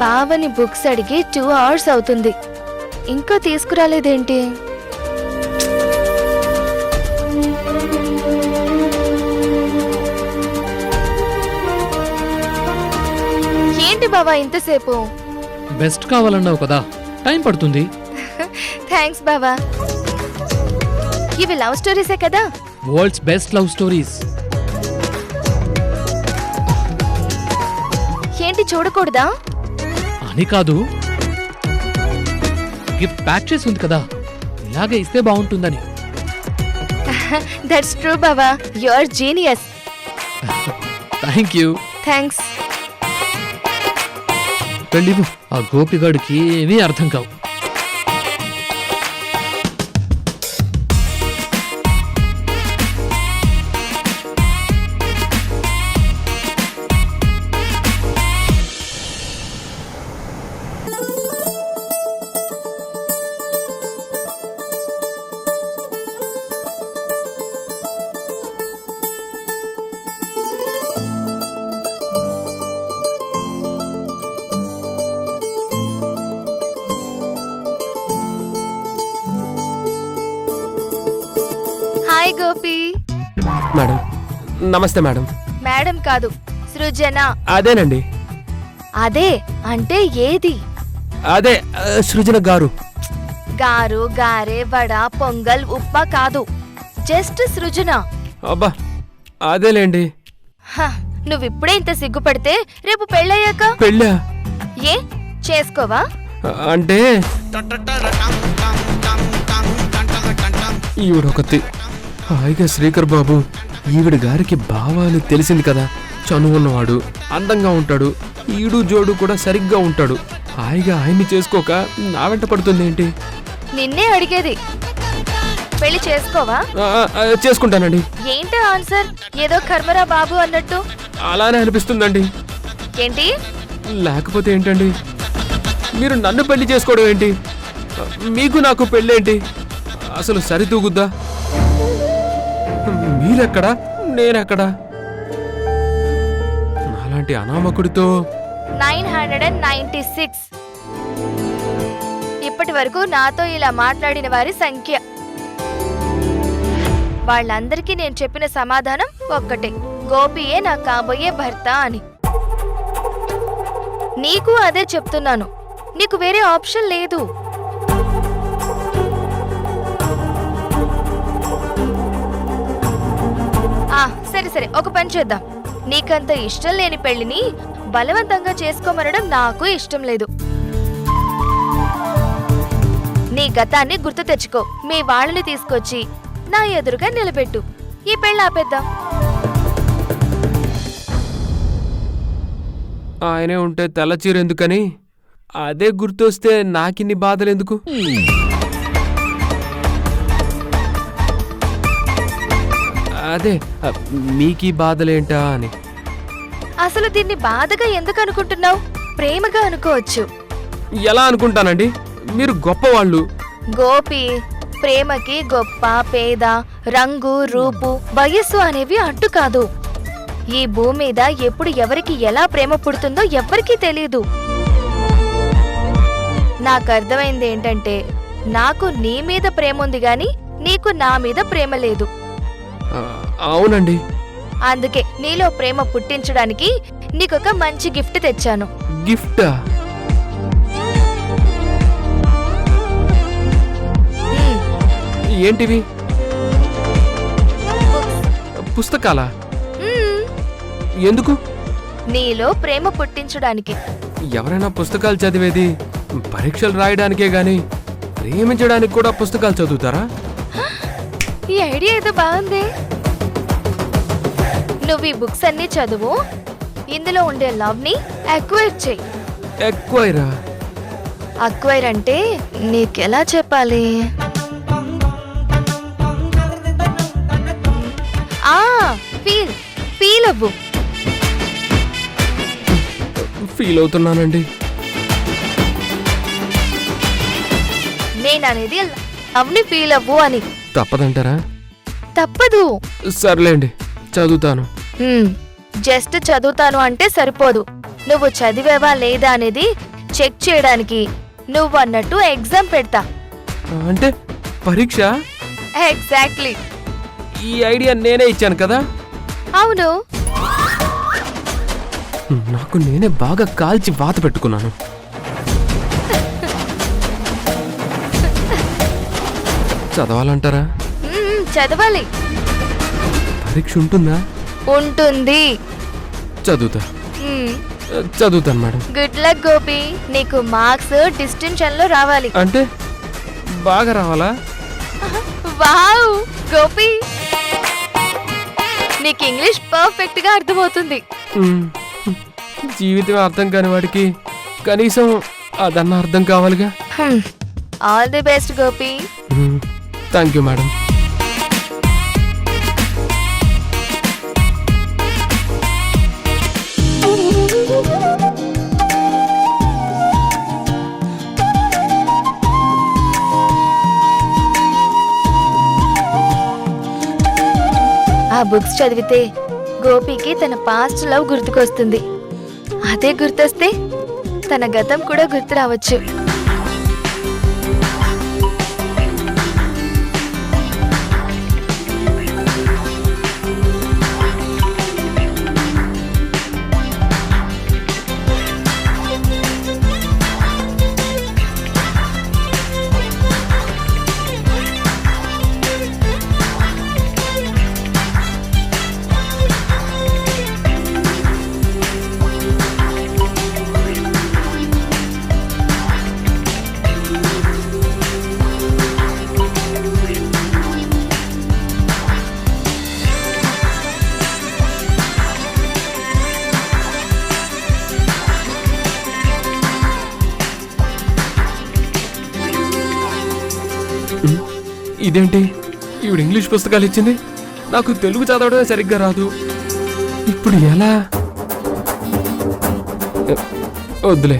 బావని బుక్స్ అడిగి 2 hours అవుతుంది, ఇంకా తీసుకురాలేదేంటి? ఏంటి బావా ఇంతసేపు? బెస్ట్ కావాలన్నావు కదా, టైం పడుతుంది. థ్యాంక్స్ బావా. ఇవి లవ్ స్టోరీసే కదా? World's best love stories. ఏంటి చూడకూడదా? అని కాదు, గిఫ్ట్ ప్యాక్ చేసి ఉంది కదా, ఇలాగే ఇస్తే బాగుంటుందని. దట్స్ ట్రూ బావా, you are genius. Thank you. Thanks. వెళ్ళివు, ఆ గోపిగాడికి ఏమీ అర్థం కావు. హాయ్ గోపి. మేడం నమస్తే. మేడం మేడం కాదు, సృజన. అదేనండి. అదే అంటే ఏది? అదే సృజన గారు. గారు, గారె, వడ, పొంగల్, ఉప్మా కాదు, జస్ట్ సృజన. అబ్బా అదేలేండి. నువ్విప్పుడే ఇంత సిగ్గుపడితే రేపు పెళ్ళయ్యాక పెళ్ళా? ఏ చేసుకోవా? అంటే ఈవిడొకతి. హాయిగా శ్రీకర్ బాబు, ఈవిడ గారికి భావాలు తెలిసింది కదా, చనువున్నవాడు, అందంగా ఉంటాడు, ఈడు జోడు కూడా సరిగ్గా ఉంటాడు. హాయిగా ఆయన్ని చేసుకోక నా వెంట పడుతుంది ఏంటి? నిన్నే అడిగేది, పెళ్లి చేసుకోవా? చేసుకుంటానండి. ఏంటి ఆన్సర్ ఏదో కర్మరా బాబు అన్నట్టు? అలానే అనిపిస్తుందండి. ఏంటి? లేకపోతే ఏంటండి, మీరు నన్ను పెళ్లి చేసుకోవడం ఏంటి? మీకు నాకు పెళ్ళేంటి? అసలు సరితూగుద్దా? మీరెక్కడా, నేనెక్కడా? అలాంటి అనామకుడితో 996. ఇప్పటి వరకు నాతో ఇలా మాట్లాడిన వారి సంఖ్య. వాళ్ళందరికీ నేను చెప్పిన సమాధానం ఒక్కటే, గోపియే నా కాబోయే భర్త అని. నీకు అదే చెప్తున్నాను, నీకు వేరే ఆప్షన్ లేదు. సరే సరే, ఒక పని చేద్దాం. నీకంత ఇష్టం లేని పెళ్లిని బలవంతంగా చేసుకోమనడం నాకు ఇష్టం లేదు. నీ గతాన్ని గుర్తు తెచ్చుకో, మీ వాళ్ళని తీసుకొచ్చి నా ఎదురుగా నిలబెట్టు, ఈ పెళ్లి ఆపేద్దాం. ఆయనే ఉంటే తెల్లచీరెందుకని, అదే గుర్తొస్తే నాకిన్ని బాధలెందుకు? అదే మీకీ బాధలేంటా అని. అసలు దీన్ని బాధగా ఎందుకు అనుకుంటున్నావు? ప్రేమగా అనుకోవచ్చు. ఎలా అనుకుంటానండి, మీరు గొప్పవాళ్ళు. గోపి, ప్రేమకి గొప్ప, పేద, రంగు, రూపు, వయస్సు అనేవి అడ్డు కాదు. ఈ భూమి మీద ఎప్పుడు ఎవరికి ఎలా ప్రేమ పుడుతుందో ఎవ్వరికీ తెలీదు. నాకు అర్థమైంది ఏంటంటే, నాకు నీ మీద ప్రేమ ఉంది గాని నీకు నా మీద ప్రేమ లేదు. అవునండి. అందుకే నీలో ప్రేమ పుట్టించడానికి నీకొక మంచి గిఫ్ట్ తెచ్చాను. గిఫ్టా? ఏంటివి? పుస్తకాలా? ఎందుకు? నీలో ప్రేమ పుట్టించడానికి. ఎవరైనా పుస్తకాలు చదివేది పరీక్షలు రాయడానికే గాని ప్రేమించడానికి కూడా పుస్తకాలు చదువుతారా? ఈ ఐడియా ఏదో బాగుంది. నువ్వు ఈ బుక్స్ అన్ని చదువు, ఇందులో ఉండే లవ్ ని అక్వైర్ చెయ్యి. ఎక్వైరా? అక్వైర్ అంటే నీకెలా చెప్పాలి? ఫీల్ అవ్వు. ఫీల్ అవుతున్నానండి. నేననేది లవ్ని ఫీల్ అవ్వు అని. తప్పదంటారా? తప్పదు. సర్లేండి, చదువుతాను. జస్ట్ చదువుతాను అంటే సరిపోదు. నువ్వు చదివేవా లేదా అనేది చెక్ చేయడానికి నువ్వన్నట్టు ఎగ్జామ్ పెడతా. అంటే పరీక్ష? ఎగ్జాక్ట్లీ. ఈ ఐడియా నేనే ఇచ్చాను కదా. అవును. నాకు నేనే బాగా కాల్చి వాత పెట్టుకున్నాను. చదవాలంటారా? చదవాలి. పరీక్ష ఉంటుందా? ఉంటుంది. చదువుతా. చదువుతాను మేడం. Good luck Gopi. నీకు మార్క్స్ డిస్టింక్షన్ లో రావాలి. అంటే బాగా రావాలా? వావ్ గోపి, నీకు ఇంగ్లీష్ పర్ఫెక్ట్ గా అర్థమవుతుంది. జీవితం అర్థం కాని వాడికి కనీసం అదన్నా అర్థం కావాలిగా. All the best Gopi. Thank you madam. ఆ బుక్స్ చదివితే గోపికి తన పాస్ట్ లవ్ గుర్తుకొస్తుంది. అదే గుర్తొస్తే తన గతం కూడా గుర్తు రావచ్చు. ఇదేంటి ఈవిడ ఇంగ్లీష్ పుస్తకాలు ఇచ్చింది, నాకు తెలుగు చదవడమే సరిగ్గా రాదు. ఇప్పుడు ఎలా? వద్దులే,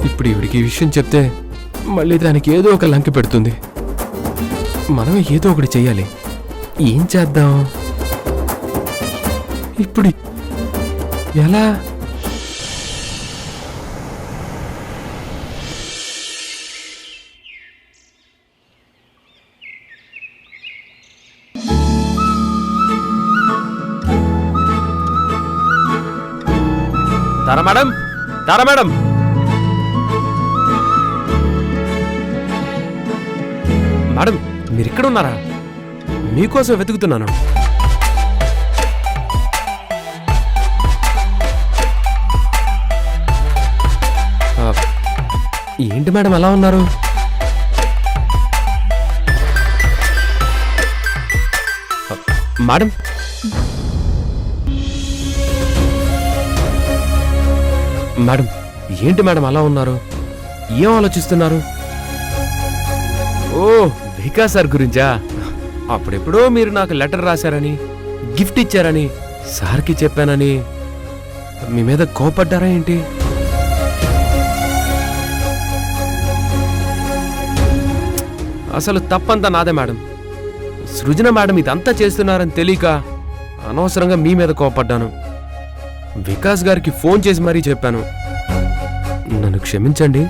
ఇప్పుడు ఈవిడికి ఈ విషయం చెప్తే మళ్ళీ దానికి ఏదో ఒక లంకి పెడుతుంది. మనం ఏదో ఒకటి చెయ్యాలి. ఏం చేద్దాం ఇప్పుడు? ఎలా? తారా మేడం, తారా మేడం, మేడం మీరు ఇక్కడ ఉన్నారా? మీకోసం వెతుకుతున్నాను. ఏంటి మేడం అలా ఉన్నారు? మేడం మేడం ఏంటి మేడం అలా ఉన్నారు? ఏం ఆలోచిస్తున్నారు? ఓ వికాస్ సార్ గురించా? అప్పుడెప్పుడో మీరు నాకు లెటర్ రాశారని, గిఫ్ట్ ఇచ్చారని, సార్కి చెప్పానని మీ మీద కోపడ్డారా ఏంటి? అసలు తప్పంతా నాదే మేడం. సృజన మేడం ఇదంతా చేస్తున్నారని తెలియక అనవసరంగా మీ మీద కోపడ్డాను. వికాస్ గారికి ఫోన్ చేసి మరీ చెప్పాను. నన్ను క్షమించండి.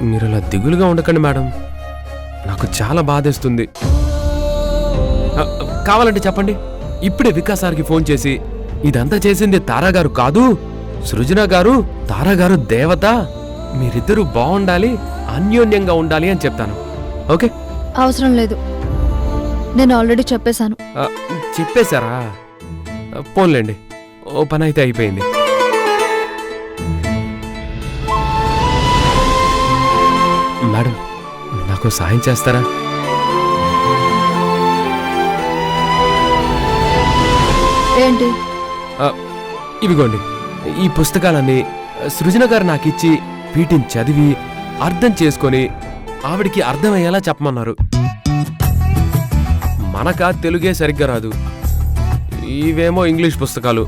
మీరు అలా దిగులుగా ఉండకండి మేడం, నాకు చాలా బాధేస్తుంది. కావాలంటే చెప్పండి, ఇప్పుడే వికాస్ సార్కి ఫోన్ చేసి ఇదంతా చేసింది తారా గారు కాదు, సృజన గారు, తారా గారు దేవత, మీరిద్దరూ బాగుండాలి, అన్యోన్యంగా ఉండాలి అని చెప్తాను. ఓకే? అవసరం లేదు, నేను ఆల్రెడీ చెప్పేశాను. చెప్పేశారా? పోన్లేండి, ఓ పని అయితే అయిపోయింది. మేడం నాకు సాయం చేస్తారా? ఏంటి? ఇవిగోండి ఈ పుస్తకాలన్నీ సృజన గారు నాకు ఇచ్చి వీటిని చదివి అర్థం చేసుకొని ఆవిడికి అర్థమయ్యేలా చెప్పమన్నారు. మనకా తెలుగే సరిగ్గా రాదు, ఇవేమో ఇంగ్లీష్ పుస్తకాలు,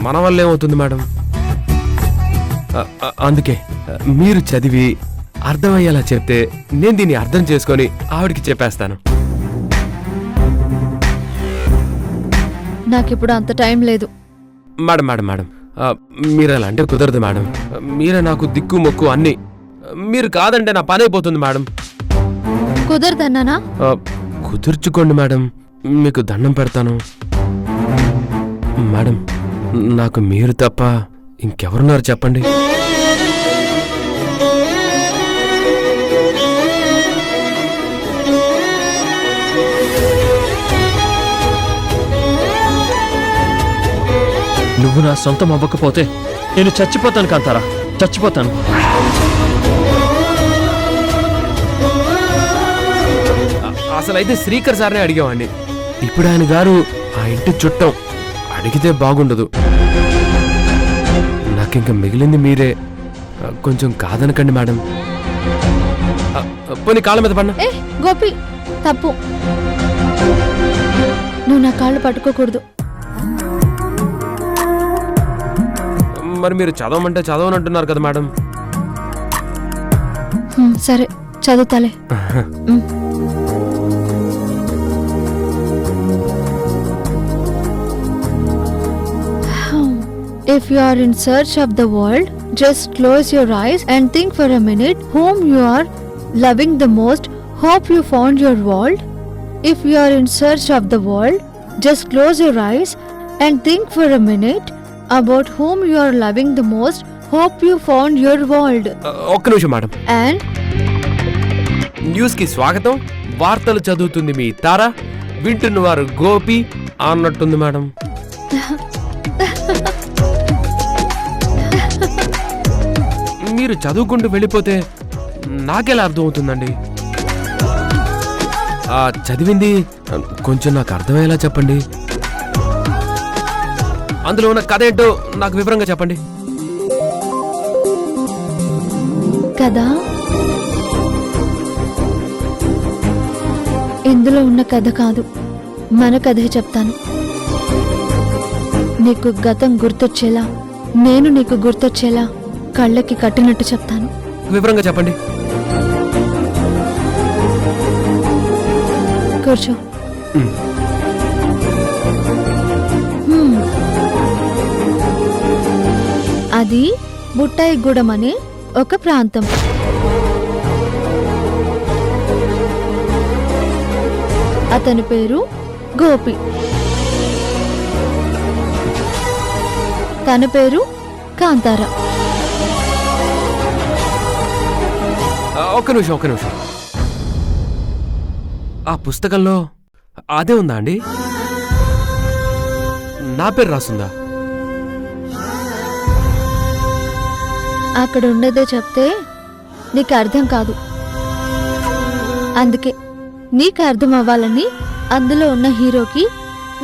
మన వల్ల ఏమవుతుంది మేడం? అందుకే మీరు చదివి అర్థమయ్యేలా చెప్తే నేను దీన్ని అర్థం చేసుకొని ఆవిడికి చెప్పేస్తాను. నాకిప్పుడు అంత టైం లేదు. మేడం మేడం మేడం మీరు అలా అంటే కుదరదు మేడం. మీరే నాకు దిక్కు మొక్కు అన్నీ. మీరు కాదంటే నా పని అయిపోతుంది మేడం. కుదరదన్నానా? కుదుర్చుకోండి మేడం, మీకు దండం పెడతాను. మేడం, నాకు మీరు తప్ప ఇంకెవరున్నారు చెప్పండి? నువ్వు నా సొంతం అవ్వకపోతే నేను చచ్చిపోతాను కాంతారా, చచ్చిపోతాను. అసలైతే శ్రీకర్ సార్నే అడిగామండి. ఇప్పుడు ఆయన గారు ఆ ఇంటి చుట్టం, అడిగితే బాగుండదు. నాకింక మిగిలింది మీరే. కొంచెం కాదనకండి మేడం. పోనీ కాళ్ళ మీద పడినా. ఏ గోపి, తప్పు. నువ్వు నా కాళ్ళు పట్టుకోకూడదు. మరి మీరు చదవమంటే చదవనంటున్నారు కదా మేడం. సరే, చదువుతాలే. If you are in search of the world, just close your eyes and think for a minute whom you are loving the most. Hope you found your world. If you are in search of the world, just close your eyes and think for a minute about whom you are loving the most. Hope you found your world. ఒక్క నిమిషం madam. And news కి స్వాగతం. వార్తలు చదువుతుంది మీ తార, వింటున్నవారు గోపి అన్నట్టుంది madam. మీరు చదువుకుంటూ వెళ్ళిపోతే నాకెలా అర్థమవుతుందండి? చదివింది కొంచెం నాకు అర్థమయ్యేలా చెప్పండి. అందులో ఉన్న కథ ఏంటో నాకు వివరంగా చెప్పండి. కదా, ఇందులో ఉన్న కథ కాదు, మన కథే చెప్తాను. నీకు గతం గుర్తొచ్చేలా, నేను నీకు గుర్తొచ్చేలా కళ్ళకి కట్టినట్టు చెప్తాను. వివరంగా చెప్పండి. కూర్చో. అది బుట్టాయిగూడెం అనే ఒక ప్రాంతం. అతని పేరు గోపి. తన పేరు కాంతారా. ఒక్క నిమిషం. ఆ పుస్తకంలో అదే ఉందా అండి? నా పేరు రాసుందా? అక్కడ ఉన్నదే చెప్తే నీకు అర్థం కాదు. అందుకే నీకు అర్థం అవ్వాలని అందులో ఉన్న హీరోకి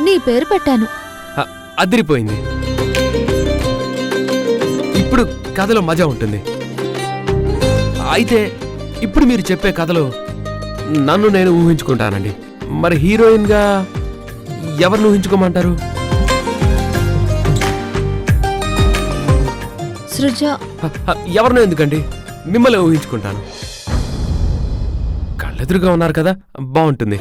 నీ పేరు పెట్టాను. అదిరిపోయింది. ఇప్పుడు కథలో మజా ఉంటుంది. అయితే ఇప్పుడు మీరు చెప్పే కథలో నన్ను నేను ఊహించుకుంటానండి. మరి హీరోయిన్ గా ఎవరిని ఊహించుకోమంటారు? సృజ. ఎవరినో ఎందుకండి, మిమ్మల్ని ఊహించుకుంటాను. కళ్ళెదురుగా ఉన్నారు కదా, బాగుంటుంది.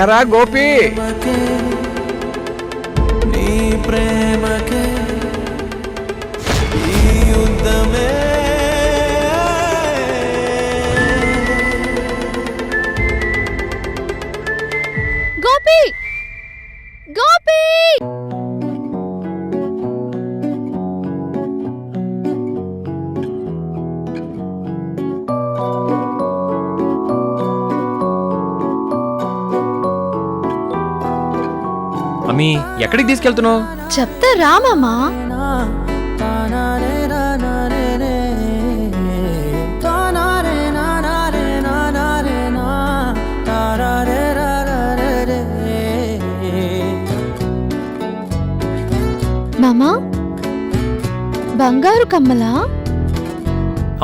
ఎరా గోపి, నీ ప్రేమకే ఈ యుద్ధమే. గోపి, గోపి. అమ్మీ, ఎక్కడికి తీసుకెళ్తున్నావు? చెప్తా రామమ్మా. కమ్మలా?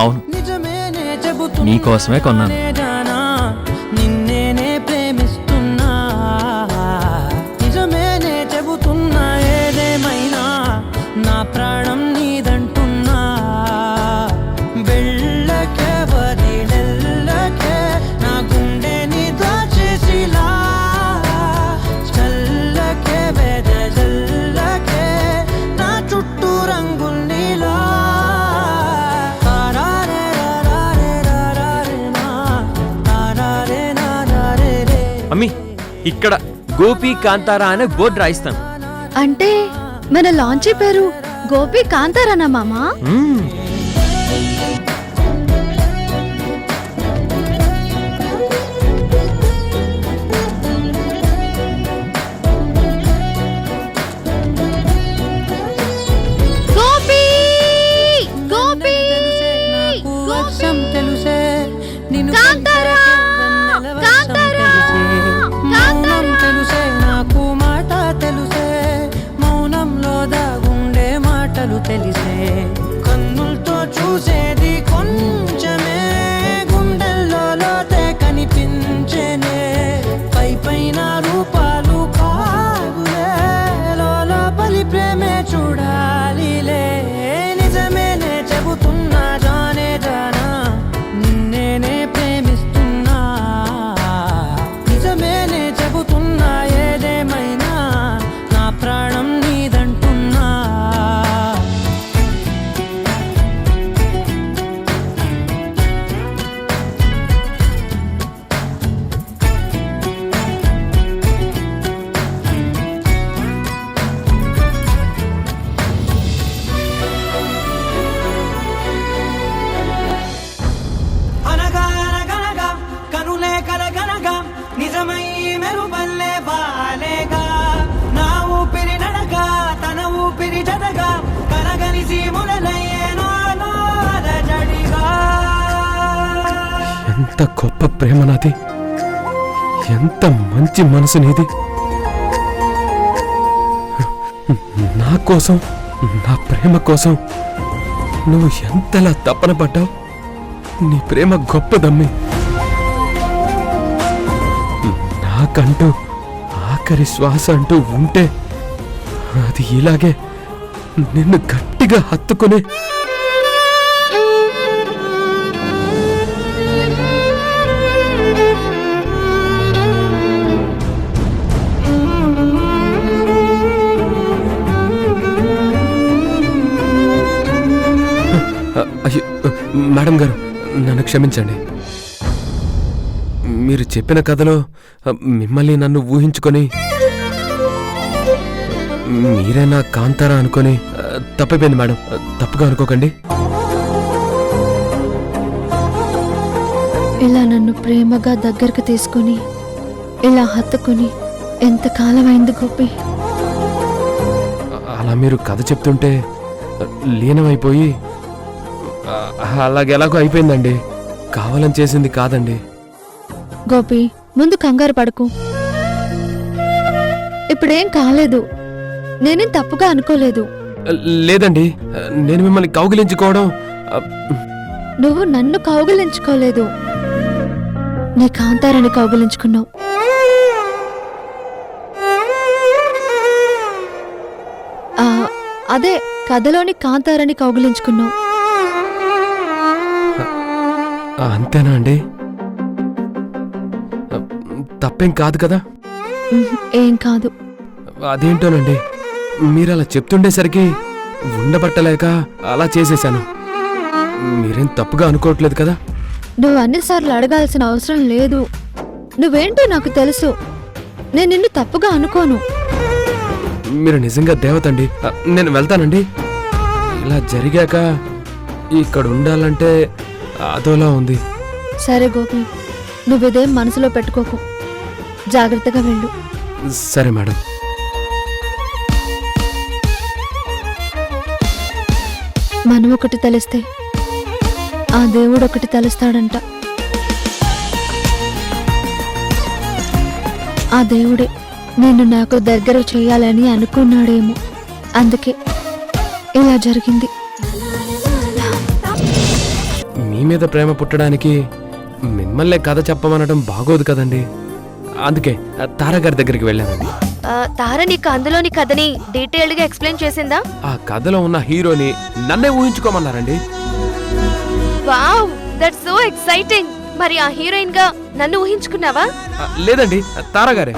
అవును, నిజమేనే చెబుతున్నా నీకోసమే కొన్నాను. జానా నిన్నేనే ప్రేమిస్తున్నా నిజమేనే చెబుతున్నా ఏదేమైనా నా ప్రాణం నీదంటున్నా వెళ్ళకే వదిలెల్లకే నా గుండెని దాచేసిలా చల్లకే వెదజల్లకే నా చుట్టూ రంగుల్నిలా అమ్మి, ఇక్కడ గోపి కాంతారా అనే బోర్డు రాయిస్తాను. అంటే మన లాంచీ పేరు గోపి కాంతారానా మామా? మ్మ్. గోపి గోపి వర్షం తెలుసే నిన్ను కాంతారా! కాంతారా! మౌనం తెలుసే నాకు మాట తెలుసే మౌనంలో దాగుండే మాటలు తెలిసే కన్నులతో చూసేది కొంచెమే గుండెల్లో లోతే కనిపించేనే పై పైన రూపాలు కాగులే లోపలి ప్రేమే చూడాలిలే నిజమేనే చెబుతున్నా జానే జానా నిన్నేనే ప్రేమిస్తున్నా నిజమేనే చెబుతున్నా ఏదేమైనా నా ప్రాణం నీదంటున్నా అనగా అనగనగా కనులే కలగనగా నిజమై మెరుపల్లే వాలేగా నా ఊపిరి నడగా తన ఊపిరి జతగా కనగలిసి మొదలయ్యేనో జడిగా ఎంత గొప్ప ప్రేమ నాది, ఎంత మంచి మనసు నీది. నా కోసం, నా ప్రేమ కోసం నువ్వు ఎంతలా తపన పడ్డావు. నీ ప్రేమ గొప్పదమ్మి. నాకంటూ ఆఖరి శ్వాస అంటూ ఉంటే అది ఇలాగే నిన్ను గట్టిగా హత్తుకుని అయ్యో, మేడం గారు నన్ను క్షమించండి. మీరు చెప్పిన కథలో మిమ్మల్ని నన్ను ఊహించుకొని మీరే నా కాంతారా అనుకొని తప్పిపోయింది మేడం, తప్పుగా అనుకోకండి. ఇలా నన్ను ప్రేమగా దగ్గరకు తీసుకుని ఇలా హత్తుకుని ఎంతకాలమైంది గోపి? అలా మీరు కథ చెప్తుంటే లీనమైపోయి అలాగెలాగో అయిపోయిందండి. కావాలని చేసింది కాదండి. గోపి, ముందు కంగారు పడకు. ఇప్పుడేం కాలేదు. నేనేం తప్పుగా అనుకోలేదు. లేదండి, నేను మిమ్మల్ని కౌగిలించుకోవడం నువ్వు నన్ను కౌగిలించుకోలేదు, నీ కాంతారాన్ని కౌగిలించుకున్నావు. అదే కథలోని కాంతారాన్ని కౌగిలించుకున్నావు. అంతేనా అండి? తప్పేం కాదు కదా? ఏం కాదు. అదేంటోనండి, మీరు అలా చెప్తుండేసరికి ఉండబట్టలేక అలా చేసేశాను. మీరేం తప్పుగా అనుకోవట్లేదు కదా? నువ్వు అన్నిసార్లు అడగాల్సిన అవసరం లేదు. నువ్వేంటో నాకు తెలుసు. నేను నిన్ను తప్పుగా అనుకోను. మీరు నిజంగా దేవతండి. నేను వెళ్తానండి. ఇలా జరిగాక ఇక్కడ ఉండాలంటే అదోలా ఉంది. సరే గోపి, నువ్విదేం మనసులో పెట్టుకోకు. జాగ్రత్తగా వెళ్ళు. సరే మేడం. మనం ఒకటి తెలిస్తే ఆ దేవుడు ఒకటి తెలుస్తాడంట. ఆ దేవుడే నిన్ను నాకు దగ్గర చేయాలని అనుకున్నాడేమో, అందుకే ఇలా జరిగింది. మీ మీద ప్రేమ పుట్టడానికి మిమ్మల్నే కథ చెప్పమనడం బాగోదు కదండి. అందుకే తారాగారి దగ్గరికి వెళ్ళానండి. తార నీకు అందులోని కథని డీటెయిల్డ్ గా ఎక్స్ప్లెయిన్ చేసిందా? ఆ కథలో ఉన్న హీరోని నన్నే ఊహించుకోమన్నారండి. Wow, that's so exciting. మరి ఆ హీరోయిన్ గా నన్ను ఊహించుకున్నావా? లేదండి, తారాగారే.